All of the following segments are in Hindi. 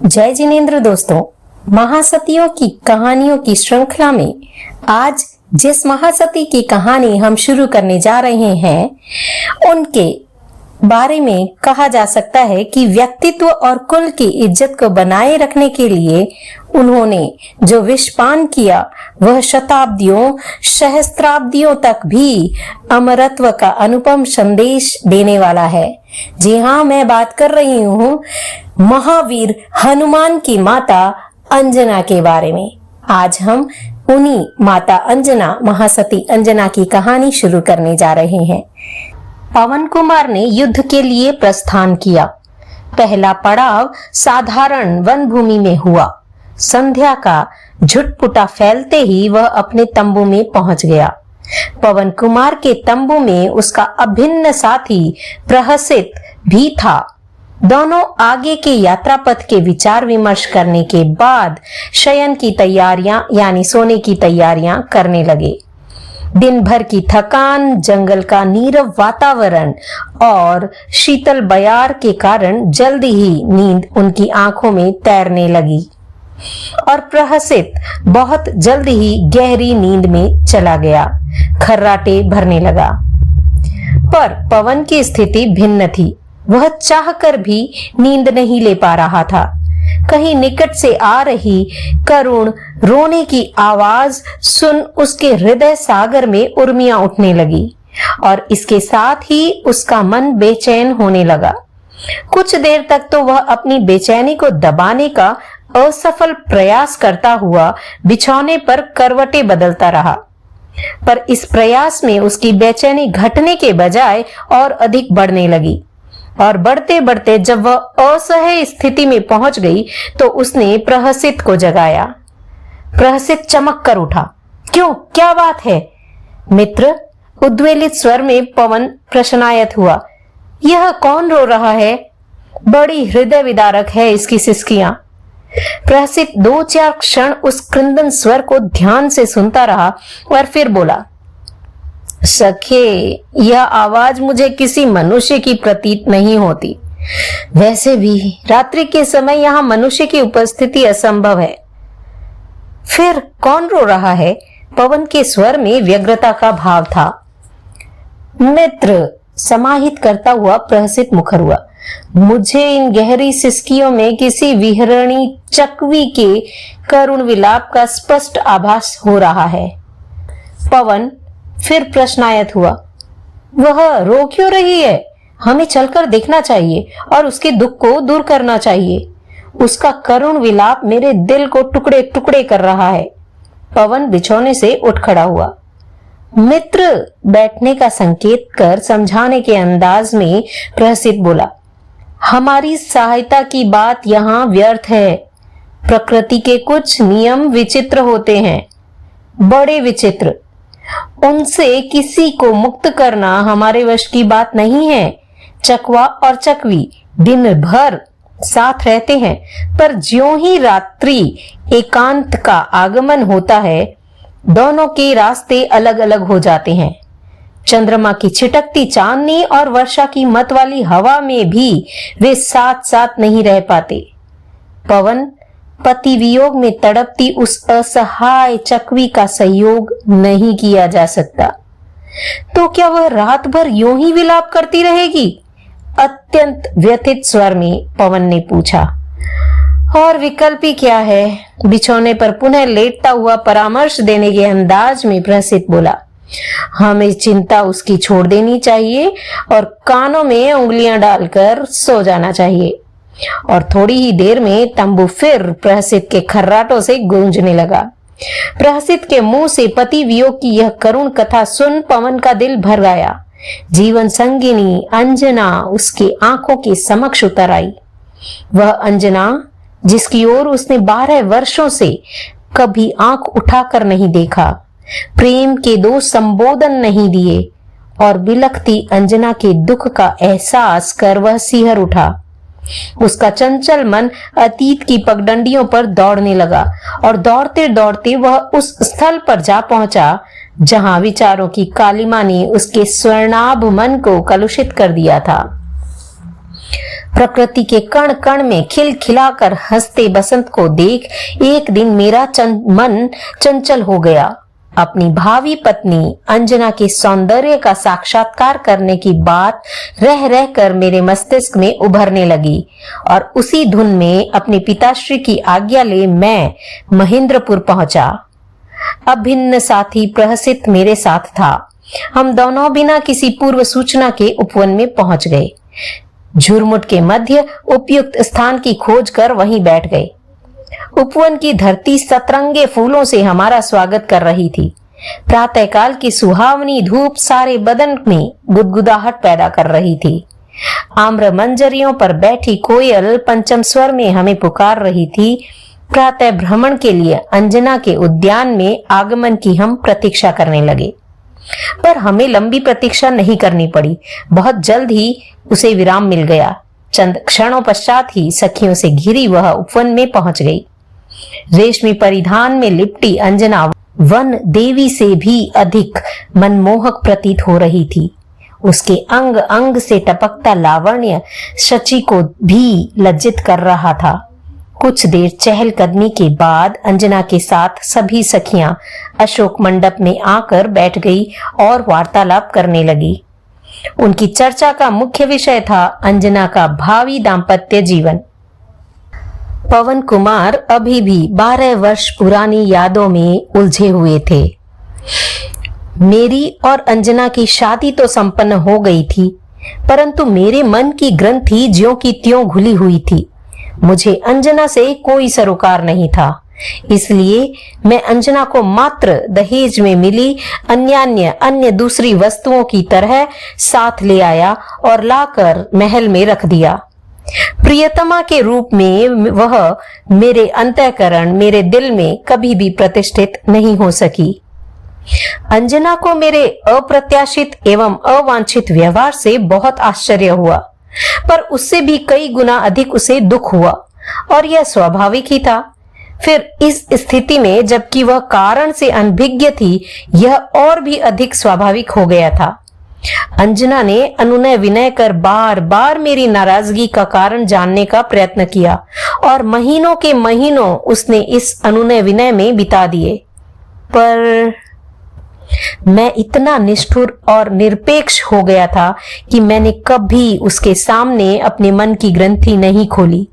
जय जिनेन्द्र दोस्तों, महासतियों की कहानियों की श्रृंखला में आज जिस महासती की कहानी हम शुरू करने जा रहे हैं उनके बारे में कहा जा सकता है कि व्यक्तित्व और कुल की इज्जत को बनाए रखने के लिए उन्होंने जो विषपान किया वह शताब्दियों सहस्त्राब्दियों तक भी अमरत्व का अनुपम संदेश देने वाला है। जी हाँ, मैं बात कर रही हूँ महावीर हनुमान की माता अंजना के बारे में। आज हम उन्हीं माता अंजना, महासती अंजना की कहानी शुरू करने जा रहे हैं। पवन कुमार ने युद्ध के लिए प्रस्थान किया। पहला पड़ाव साधारण वन भूमि में हुआ। संध्या का झुटपुटा फैलते ही वह अपने तंबू में पहुंच गया। पवन कुमार के तंबू में उसका अभिन्न साथी प्रहसित भी था। दोनों आगे के यात्रा पथ के विचार विमर्श करने के बाद शयन की तैयारियां यानी सोने की तैयारियां करने लगे। दिन भर की थकान, जंगल का नीरव वातावरण और शीतल बयार के कारण जल्दी ही नींद उनकी आंखों में तैरने लगी और प्रहसित बहुत जल्दी ही गहरी नींद में चला गया। खर्राटे भरने लगा। पर पवन की स्थिति भिन्न थी। वह चाहकर भी नींद नहीं ले पा रहा था। कहीं निकट से आ रही करुण रोने की आवाज सुन उसके हृदय सागर में उर्मियां उठने लगी और इसके साथ ही उसका मन बेचैन होने लगा। कुछ देर तक तो वह अपनी बेचैनी को दबाने का असफल प्रयास करता हुआ बिछौने पर करवटें बदलता रहा, पर इस प्रयास में उसकी बेचैनी घटने के बजाय और अधिक बढ़ने लगी और बढ़ते बढ़ते जब वह असह्य स्थिति में पहुंच गई तो उसने प्रहसित को जगाया। प्रहसित चमक कर उठा। क्यों, क्या बात है मित्र? उद्वेलित स्वर में पवन प्रश्नायत हुआ। यह कौन रो रहा है? बड़ी हृदय विदारक है इसकी सिसकियां। प्रहसित 2-4 क्षण उस क्रंदन स्वर को ध्यान से सुनता रहा और फिर बोला, सखे, यह आवाज मुझे किसी मनुष्य की प्रतीत नहीं होती। वैसे भी रात्रि के समय यहाँ मनुष्य की उपस्थिति असंभव है। फिर कौन रो रहा है? पवन के स्वर में व्यग्रता का भाव था। मित्र, समाहित करता हुआ प्रहसित मुखर हुआ। मुझे इन गहरी सिसकियों में किसी विहरणी चकवी के करुण विलाप का स्पष्ट आभास हो रहा है। पवन फिर प्रश्नायत हुआ। वह रो क्यों रही है? हमें चलकर देखना चाहिए और उसके दुख को दूर करना चाहिए। उसका करुण विलाप मेरे दिल को टुकड़े टुकड़े कर रहा है। पवन बिछौने से उठ खड़ा हुआ। मित्र, बैठने का संकेत कर समझाने के अंदाज में प्रहसित बोला, हमारी सहायता की बात यहाँ व्यर्थ है। प्रकृति के कुछ नियम विचित्र होते हैं, बड़े विचित्र। उनसे किसी को मुक्त करना हमारे वश की बात नहीं है। चकवा और चकवी दिन भर साथ रहते हैं, पर ज्यों ही रात्रि एकांत का आगमन होता है दोनों के रास्ते अलग अलग हो जाते हैं। चंद्रमा की छिटकती चांदनी और वर्षा की मत वाली हवा में भी वे साथ साथ नहीं रह पाते। पवन, पति वियोग में तड़पती उस असहाय चकवी का सहयोग नहीं किया जा सकता। तो क्या वह रात भर यूं ही विलाप करती रहेगी? अत्यंत व्यथित स्वर में पवन ने पूछा। और विकल्प ही क्या है? बिछौने पर पुनः लेटता हुआ परामर्श देने के अंदाज में प्रहसित बोला, हमें चिंता उसकी छोड़ देनी चाहिए और कानों में उंगलियां डालकर सो जाना चाहिए। और थोड़ी ही देर में तंबू फिर प्रहसित के खर्राटों से गूंजने लगा। प्रहसित के मुंह से पति वियोग की यह करुण कथा सुन पवन का दिल भर आया। जीवन संगिनी अंजना उसकी आंखों के समक्ष उतर आई। वह अंजना जिसकी ओर उसने 12 वर्षों से कभी आंख उठाकर नहीं देखा, प्रेम के 2 संबोधन नहीं दिए और बिलखती अंजना के दुख का एहसास कर वह सिहर उठा। उसका चंचल मन अतीत की पगडंडियों पर दौड़ने लगा और दौड़ते दौड़ते वह उस स्थल पर जा पहुंचा जहां विचारों की कालिमा ने उसके स्वर्णाभ मन को कलुषित कर दिया था। प्रकृति के कण कण में खिलखिलाकर हंसते बसंत को देख एक दिन मेरा मन चंचल हो गया। अपनी भावी पत्नी अंजना के सौंदर्य का साक्षात्कार करने की बात रह रह कर मेरे मस्तिष्क में उभरने लगी और उसी धुन में अपने पिताश्री की आज्ञा ले मैं महेंद्रपुर पहुंचा। अभिन्न साथी प्रहसित मेरे साथ था। हम दोनों बिना किसी पूर्व सूचना के उपवन में पहुंच गए। झुरमुट के मध्य उपयुक्त स्थान की खोज कर वहीं बैठ गए। उपवन की धरती सतरंगे फूलों से हमारा स्वागत कर रही थी। प्रातःकाल की सुहावनी धूप सारे बदन में गुदगुदाहट पैदा कर रही थी। आम्र मंजरियों पर बैठी कोयल पंचम स्वर में हमें पुकार रही थी। प्रातः भ्रमण के लिए अंजना के उद्यान में आगमन की हम प्रतीक्षा करने लगे, पर हमें लंबी प्रतीक्षा नहीं करनी पड़ी। बहुत जल्द ही उसे विराम मिल गया। चंद क्षणों पश्चात ही सखियों से घिरी वह उपवन में पहुंच गई। रेशमी परिधान में लिपटी अंजना वन देवी से भी अधिक मनमोहक प्रतीत हो रही थी। उसके अंग अंग से टपकता लावण्य शची को भी लज्जित कर रहा था। कुछ देर चहलकदमी के बाद अंजना के साथ सभी सखियां अशोक मंडप में आकर बैठ गई और वार्तालाप करने लगी। उनकी चर्चा का मुख्य विषय था अंजना का भावी दाम्पत्य जीवन। पवन कुमार अभी भी 12 वर्ष पुरानी यादों में उलझे हुए थे। मेरी और अंजना की शादी तो संपन्न हो गई थी, परंतु मेरे मन की ग्रंथि ज्यों की त्यों घुली हुई थी। मुझे अंजना से कोई सरोकार नहीं था, इसलिए मैं अंजना को मात्र दहेज में मिली अन्य दूसरी वस्तुओं की तरह साथ ले आया और लाकर महल में रख दिया। प्रियतमा के रूप में वह मेरे अंतःकरण, मेरे दिल में कभी भी प्रतिष्ठित नहीं हो सकी। अंजना को मेरे अप्रत्याशित एवं अवांछित व्यवहार से बहुत आश्चर्य हुआ, पर उससे भी कई गुना अधिक उसे दुख हुआ, और यह स्वाभाविक ही था। फिर इस स्थिति में जबकि वह कारण से अनभिज्ञ थी, यह और भी अधिक स्वाभाविक हो गया था। अंजना ने अनुनय विनय कर बार बार मेरी नाराजगी का कारण जानने का प्रयत्न किया और महीनों के महीनों उसने इस अनुनय विनय में बिता दिए, पर मैं इतना निष्ठुर और निरपेक्ष हो गया था कि मैंने कभी उसके सामने अपने मन की ग्रंथि नहीं खोली,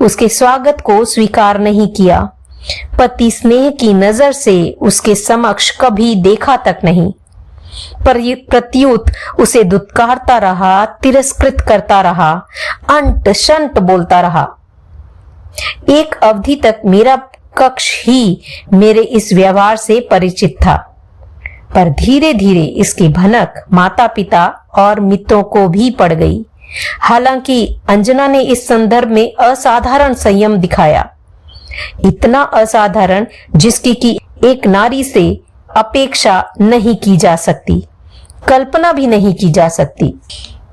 उसके स्वागत को स्वीकार नहीं किया, पति स्नेह की नजर से उसके समक्ष कभी देखा तक नहीं, पर प्रत्युत उसे दुत्कारता रहा, तिरस्कृत करता रहा, अंट शंट बोलता रहा। एक अवधि तक मेरा कक्ष ही मेरे इस व्यवहार से परिचित था, पर धीरे धीरे इसकी भनक माता पिता और मित्रों को भी पड़ गई। हालांकि अंजना ने इस संदर्भ में असाधारण संयम दिखाया, इतना असाधारण जिसकी की एक नारी से अपेक्षा नहीं की जा सकती, कल्पना भी नहीं की जा सकती।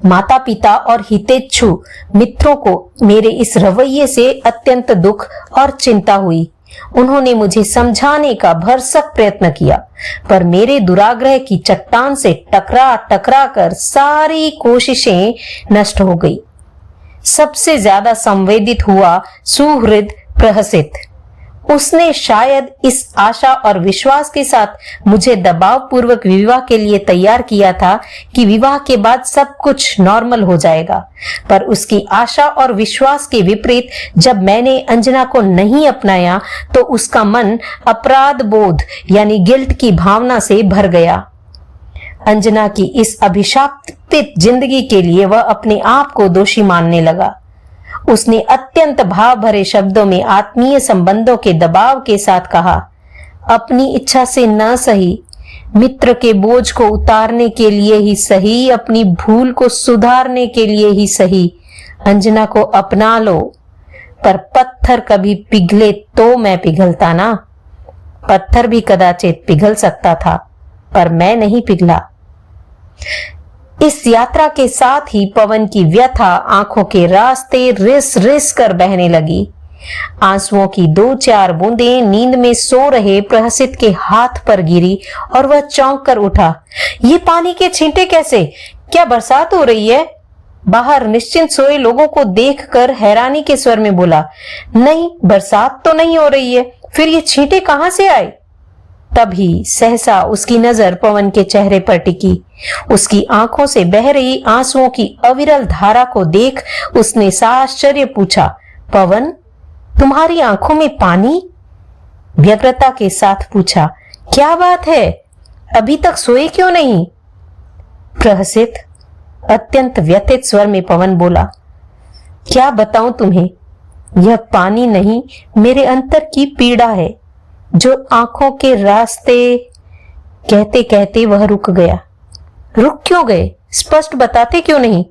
माता पिता और हितेच्छु मित्रों को मेरे इस रवैये से अत्यंत दुख और चिंता हुई। उन्होंने मुझे समझाने का भरसक प्रयत्न किया, पर मेरे दुराग्रह की चट्टान से टकरा टकरा कर सारी कोशिशें नष्ट हो गई। सबसे ज्यादा संवेदित हुआ सुहृद प्रहसित। उसने शायद इस आशा और विश्वास के साथ मुझे दबाव पूर्वक विवाह के लिए तैयार किया था कि विवाह के बाद सब कुछ नॉर्मल हो जाएगा, पर उसकी आशा और विश्वास के विपरीत जब मैंने अंजना को नहीं अपनाया तो उसका मन अपराध बोध यानी गिल्ट की भावना से भर गया। अंजना की इस अभिशापित जिंदगी के लिए वह अपने आप को दोषी मानने लगा। उसने अत्यंत भाव भरे शब्दों में आत्मीय संबंधों के दबाव के साथ कहा, अपनी इच्छा से न सही, मित्र के बोझ को उतारने के लिए ही सही, अपनी भूल को सुधारने के लिए ही सही, अंजना को अपना लो। पर पत्थर कभी पिघले तो मैं पिघलता ना। पत्थर भी कदाचित पिघल सकता था, पर मैं नहीं पिघला। इस यात्रा के साथ ही पवन की व्यथा आंखों के रास्ते रिस रिस कर बहने लगी। आंसुओं की 2-4 बूंदें नींद में सो रहे प्रहसित के हाथ पर गिरी और वह चौंक कर उठा। ये पानी के छींटे कैसे? क्या बरसात हो रही है? बाहर निश्चिंत सोए लोगों को देखकर हैरानी के स्वर में बोला, नहीं, बरसात तो नहीं हो रही है, फिर ये छींटे कहां से आए? तभी सहसा उसकी नजर पवन के चेहरे पर टिकी। उसकी आंखों से बह रही आंसुओं की अविरल धारा को देख उसने साश्चर्य पूछा, पवन, तुम्हारी आंखों में पानी? व्यग्रता के साथ पूछा, क्या बात है, अभी तक सोए क्यों नहीं? प्रहसित, अत्यंत व्यथित स्वर में पवन बोला, क्या बताऊं तुम्हें, यह पानी नहीं, मेरे अंतर की पीड़ा है जो आंखों के रास्ते। कहते कहते वह रुक गया। रुक क्यों गए? स्पष्ट बताते क्यों नहीं?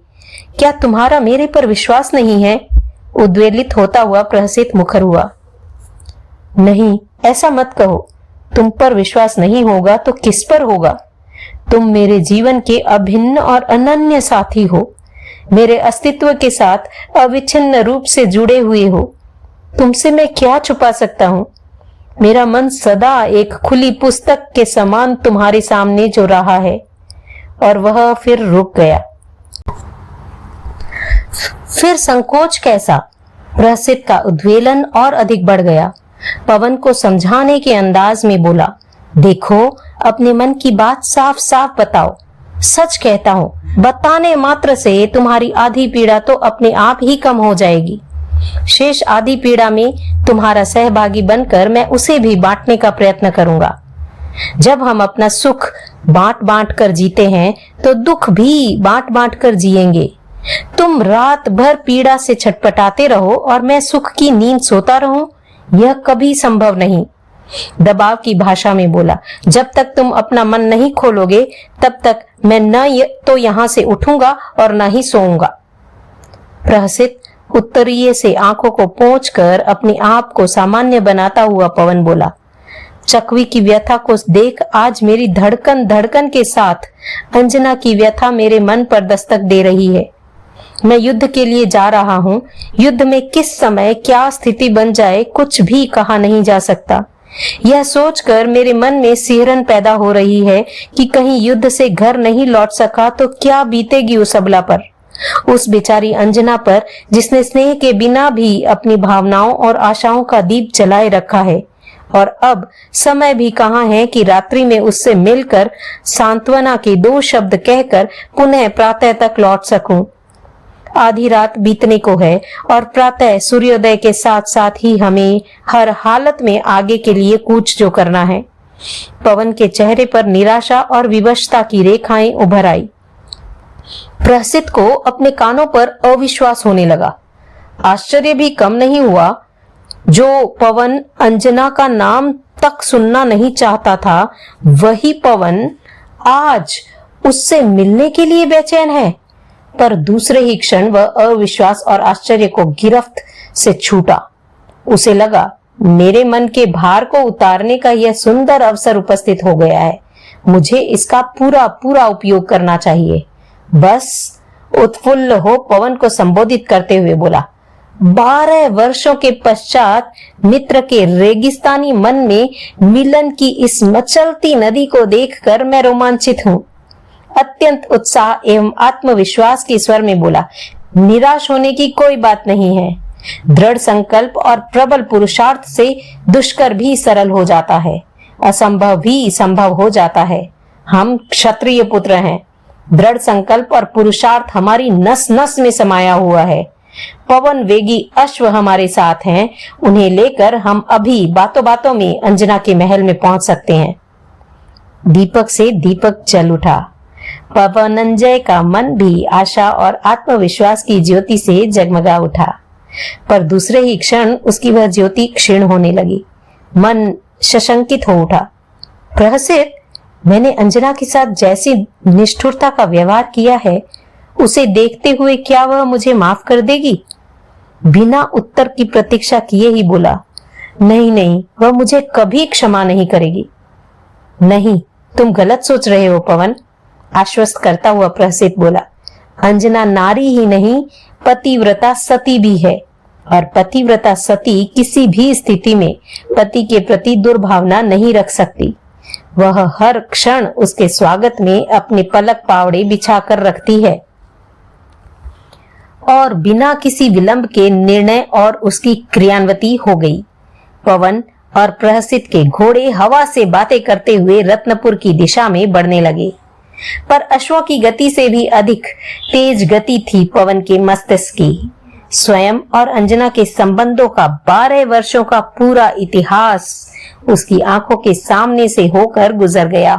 क्या तुम्हारा मेरे पर विश्वास नहीं है? उद्वेलित होता हुआ प्रहसित मुखर हुआ। नहीं, ऐसा मत कहो। तुम पर विश्वास नहीं होगा तो किस पर होगा? तुम मेरे जीवन के अभिन्न और अनन्य साथी हो, मेरे अस्तित्व के साथ अविच्छिन्न रूप से जुड़े हुए हो। तुमसे मैं क्या छुपा सकता हूं? मेरा मन सदा एक खुली पुस्तक के समान तुम्हारे सामने जो रहा है। और वह फिर रुक गया। फिर संकोच कैसा? प्रहसित का उद्वेलन और अधिक बढ़ गया। पवन को समझाने के अंदाज में बोला, देखो, अपने मन की बात साफ साफ बताओ। सच कहता हूं, बताने मात्र से तुम्हारी आधी पीड़ा तो अपने आप ही कम हो जाएगी। शेष आधी पीड़ा में तुम्हारा सहभागी बनकर मैं उसे भी बांटने का प्रयत्न करूंगा। जब हम अपना सुख बांट बांट कर जीते हैं तो दुख भी बांट बांट कर जिएंगे। तुम रात भर पीड़ा से छटपटाते रहो और मैं सुख की नींद सोता रहूं, यह कभी संभव नहीं। दबाव की भाषा में बोला, जब तक तुम अपना मन नहीं खोलोगे तब तक मैं न तो यहां से उठूंगा और न ही सोऊंगा। प्रहसित उत्तरीय से आंखों को पोंछकर अपने आप को सामान्य बनाता हुआ पवन बोला, चकवी की व्यथा को देख आज मेरी धड़कन धड़कन के साथ अंजना की व्यथा मेरे मन पर दस्तक दे रही है। मैं युद्ध के लिए जा रहा हूं। युद्ध में किस समय क्या स्थिति बन जाए कुछ भी कहा नहीं जा सकता। यह सोचकर मेरे मन में सिहरन पैदा हो रही है कि कहीं युद्ध से घर नहीं लौट सका तो क्या बीतेगी उस अबला पर, उस बेचारी अंजना पर जिसने स्नेह के बिना भी अपनी भावनाओं और आशाओं का दीप जलाए रखा है। और अब समय भी कहाँ है कि रात्रि में उससे मिलकर सांत्वना के 2 शब्द कहकर पुनः प्रातः तक लौट सकूं। आधी रात बीतने को है और प्रातः सूर्योदय के साथ साथ ही हमें हर हालत में आगे के लिए कूच जो करना है। पवन के चेहरे पर निराशा और विवशता की रेखाएं उभर आई। प्रहसित को अपने कानों पर अविश्वास होने लगा। आश्चर्य भी कम नहीं हुआ। जो पवन अंजना का नाम तक सुनना नहीं चाहता था, वही पवन आज उससे मिलने के लिए बेचैन है। पर दूसरे ही क्षण वह अविश्वास और आश्चर्य को गिरफ्त से छूटा। उसे लगा, मेरे मन के भार को उतारने का यह सुंदर अवसर उपस्थित हो गया है। मुझे इसका पूरा पूरा उपयोग करना चाहिए। बस उत्फुल्ल हो पवन को संबोधित करते हुए बोला, 12 वर्षों के पश्चात मित्र के रेगिस्तानी मन में मिलन की इस मचलती नदी को देखकर मैं रोमांचित हूँ। अत्यंत उत्साह एवं आत्मविश्वास के स्वर में बोला, निराश होने की कोई बात नहीं है। दृढ़ संकल्प और प्रबल पुरुषार्थ से दुष्कर भी सरल हो जाता है, असंभव भी संभव हो जाता है। हम क्षत्रिय पुत्र हैं। दृढ़ संकल्प और पुरुषार्थ हमारी नस नस में समाया हुआ है। पवन वेगी अश्व हमारे साथ हैं। उन्हें लेकर हम अभी बातों बातों में अंजना के महल में पहुंच सकते हैं। दीपक से दीपक जल उठा। पवनंजय का मन भी आशा और आत्मविश्वास की ज्योति से जगमगा उठा। पर दूसरे ही क्षण उसकी वह ज्योति क्षीण होने लगी। मन सशंकित हो उठा। प्रहसित, मैंने अंजना के साथ जैसी निष्ठुरता का व्यवहार किया है, उसे देखते हुए क्या वह मुझे माफ कर देगी? बिना उत्तर की प्रतीक्षा किए ही बोला, नहीं नहीं, वह मुझे कभी क्षमा नहीं करेगी। नहीं, तुम गलत सोच रहे हो पवन, आश्वस्त करता हुआ प्रहसित बोला। अंजना नारी ही नहीं, पतिव्रता सती भी है। और पतिव्रता सती किसी भी स्थिति में पति के प्रति दुर्भावना नहीं रख सकती। वह हर क्षण उसके स्वागत में अपने पलक पावड़े बिछाकर रखती है। और बिना किसी विलंब के निर्णय और उसकी क्रियान्विति हो गई। पवन और प्रहसित के घोड़े हवा से बातें करते हुए रत्नपुर की दिशा में बढ़ने लगे, पर अश्वों की गति से भी अधिक तेज गति थी पवन के मस्तिष्क की। स्वयं और अंजना के संबंधों का 12 वर्षों का पूरा इतिहास उसकी आंखों के सामने से होकर गुजर गया।